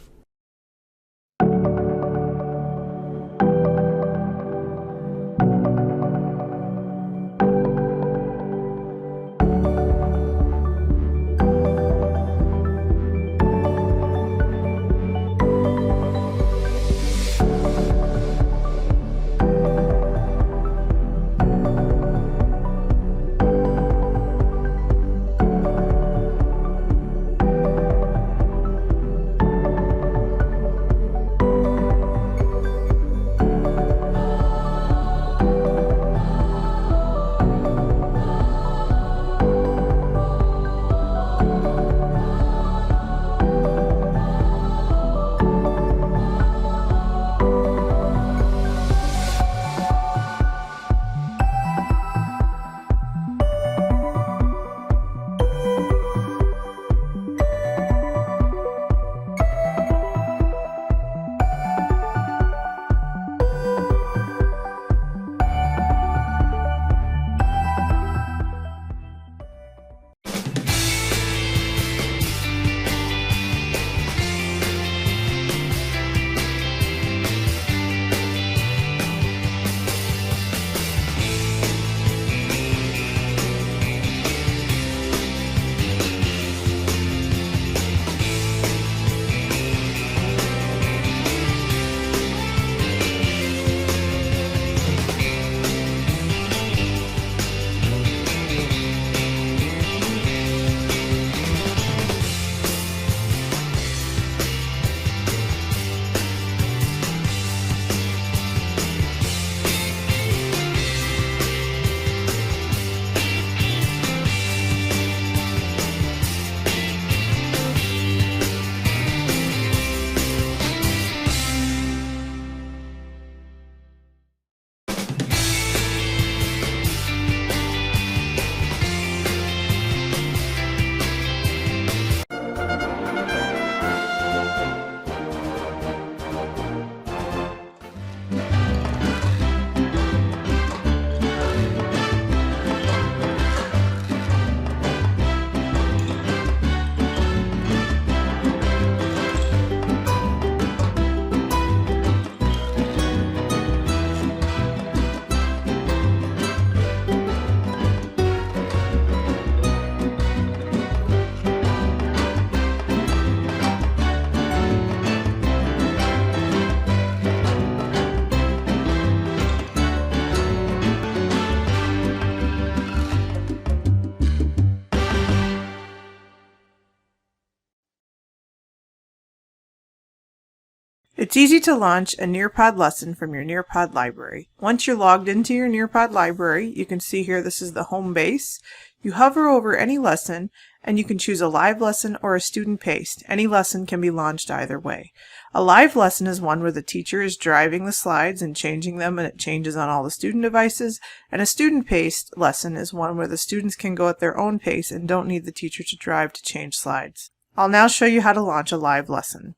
It's easy to launch a NEARPOD lesson from your NEARPOD library. Once you're logged into your NEARPOD library, you can see here this is the home base. You hover over any lesson and you can choose a live lesson or a student paced. Any lesson can be launched either way. A live lesson is one where the teacher is driving the slides and changing them, and it changes on all the student devices. And a student paced lesson is one where the students can go at their own pace and don't need the teacher to drive to change slides. I'll now show you how to launch a live lesson.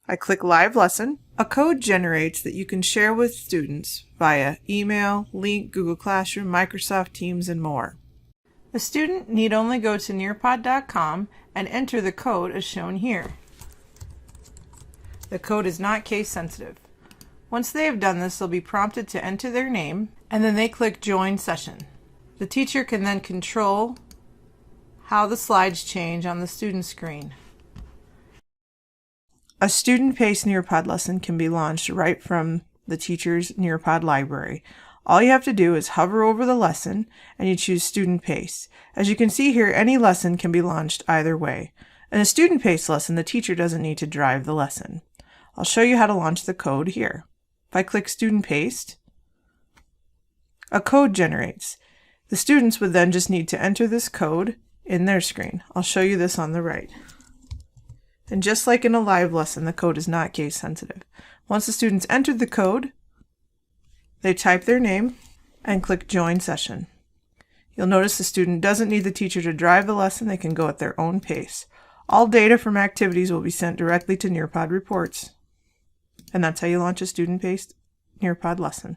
I click Live Lesson. A code generates that you can share with students via email, link, Google Classroom, Microsoft Teams, and more. The student need only go to nearpod.com and enter the code as shown here. The code is not case sensitive. Once they have done this, they'll be prompted to enter their name, and then they click Join Session. The teacher can then control how the slides change on the student screen. A student-paced NEARPOD lesson can be launched right from the teacher's NEARPOD library. All you have to do is hover over the lesson and you choose Student Pace. As you can see here, any lesson can be launched either way. In a student-paced lesson, the teacher doesn't need to drive the lesson. I'll show you how to launch the code here. If I click Student Paced, a code generates. The students would then just need to enter this code in their screen. I'll show you this on the right. And just like in a live lesson, the code is not case sensitive. Once the students entered the code, they type their name and click Join Session. You'll notice the student doesn't need the teacher to drive the lesson. They can go at their own pace. All data from activities will be sent directly to NEARPOD reports. And that's how you launch a student-paced NEARPOD lesson.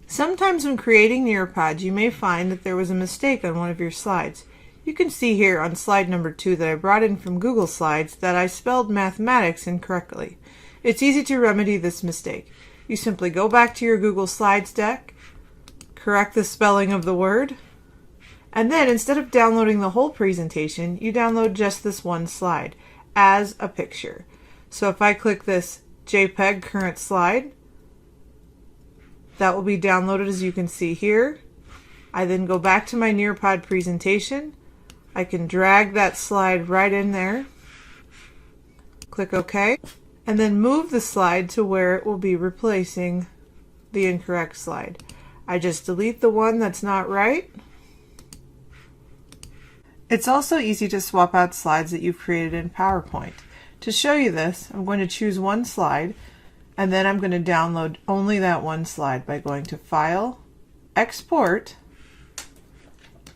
Sometimes when creating NEARPODs, you may find that there was a mistake on one of your slides. You can see here on slide number 2 that I brought in from Google Slides that I spelled mathematics incorrectly. It's easy to remedy this mistake. You simply go back to your Google Slides deck, correct the spelling of the word, and then instead of downloading the whole presentation, you download just this one slide as a picture. So if I click this JPEG current slide, that will be downloaded as you can see here. I then go back to my NEARPOD presentation. I can drag that slide right in there, click OK, and then move the slide to where it will be replacing the incorrect slide. I just delete the one that's not right. It's also easy to swap out slides that you've created in PowerPoint. To show you this, I'm going to choose one slide, and then I'm going to download only that one slide by going to File, Export,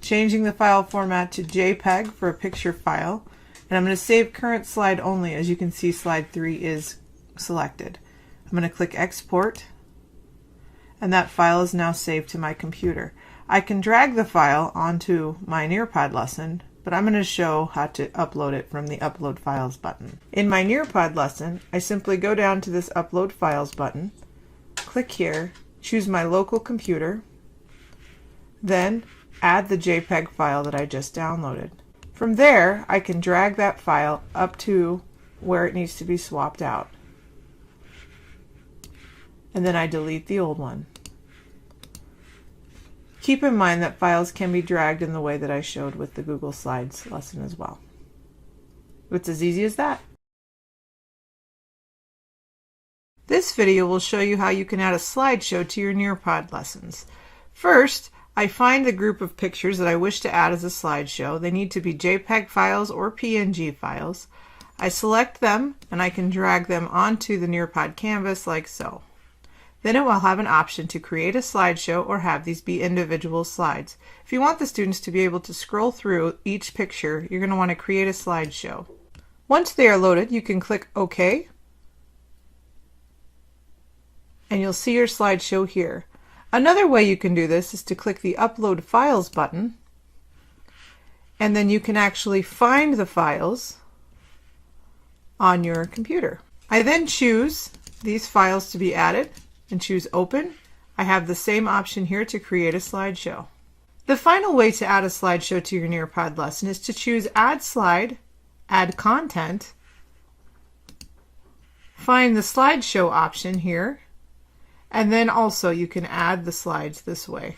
changing the file format to JPEG for a picture file, and I'm going to save current slide only. As you can see, slide 3 is selected. I'm going to click Export, and that file is now saved to my computer. I can drag the file onto my NEARPOD lesson, but I'm going to show how to upload it from the Upload Files button. In my NEARPOD lesson, I simply go down to this Upload Files button, click here, choose my local computer, then add the JPEG file that I just downloaded. From there, I can drag that file up to where it needs to be swapped out. And then I delete the old one. Keep in mind that files can be dragged in the way that I showed with the Google Slides lesson as well. It's as easy as that. This video will show you how you can add a slideshow to your NEARPOD lessons. First, I find the group of pictures that I wish to add as a slideshow. They need to be JPEG files or PNG files. I select them and I can drag them onto the NEARPOD canvas like so. Then it will have an option to create a slideshow or have these be individual slides. If you want the students to be able to scroll through each picture, you're going to want to create a slideshow. Once they are loaded, you can click OK, and you'll see your slideshow here. Another way you can do this is to click the Upload Files button, and then you can actually find the files on your computer. I then choose these files to be added and choose Open. I have the same option here to create a slideshow. The final way to add a slideshow to your NEARPOD lesson is to choose Add Slide, Add Content, find the slideshow option here, and then also you can add the slides this way.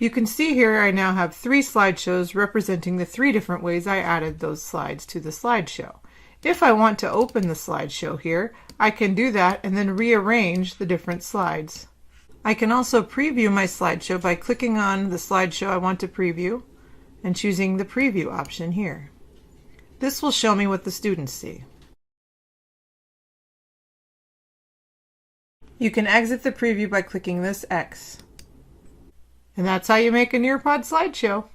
You can see here I now have 3 slideshows representing the 3 different ways I added those slides to the slideshow. If I want to open the slideshow here, I can do that and then rearrange the different slides. I can also preview my slideshow by clicking on the slideshow I want to preview and choosing the preview option here. This will show me what the students see. You can exit the preview by clicking this X. And that's how you make a NEARPOD slideshow.